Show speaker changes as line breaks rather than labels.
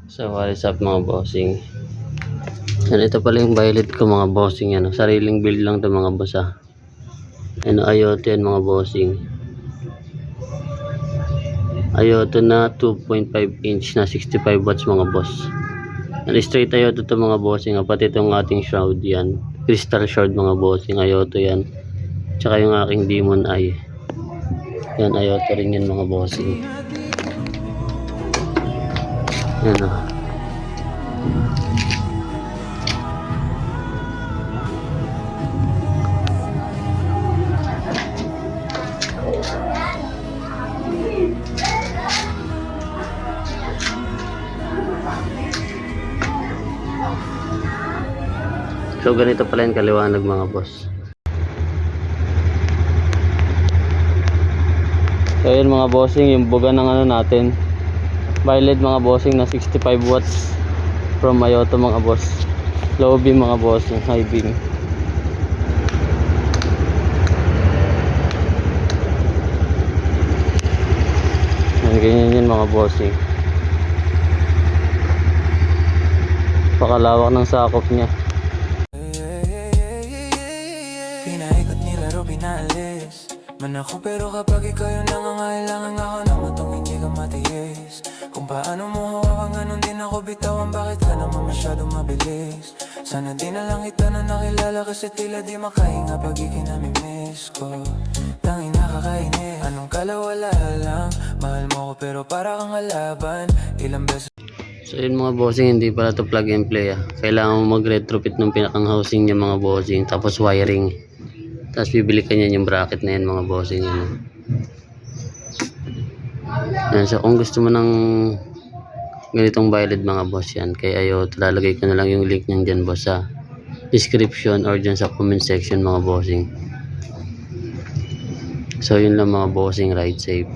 So what is up mga bossing, yan, ito pala yung violet ko mga bossing. Yan, sariling build lang to mga boss ha. Ano, Ayoto yan mga bossing. Ayoto na 2.5 inch na 65 watts mga boss. Yan, straight Ayoto to mga bossing ha. Pati itong ating shroud yan, crystal shroud mga bossing, Ayoto yan. Tsaka yung aking demon eye, yan Ayoto rin yan mga bossing. Yan o. So ganito pala yung kaliwanag mga boss. So yun mga bossing, yung buga ng ano natin, violet mga bossing na 65 watts from Ayoto mga boss. Low beam mga bossing, high beam. Yan, ganyan yun mga bossing. Pakalawak ng sakop niya.
Pinaikot nilaro, pinaalis man ako, pero kapag ikaw yung nangangailangan ako na matong hindi ka matiis. Kung paano mo hawakan, ganun din ako bitawan. Bakit ka naman masyadong mabilis? Sana di na lang kita na nakilala, kasi tila di makahinga pag ikinamimiss ko. Tanging nakakainis, anong kalawala lang. Mahal mo ko pero para kang halaban. Ilang beses.
So yun mga bossing, hindi pala to plug and play ah. Kailangan mo mag retrofit ng pinakang housing niya mga bossing, tapos wiring. Tapos bibili ka niyan yung bracket na yan mga bossing yan. Yan, so kung gusto mo ng ganitong violet mga boss, yan kay Ayoto, lalagay ko na lang yung link niyan dyan boss sa description or dyan sa comment section mga bossing. So yun lang mga bossing, ride safe.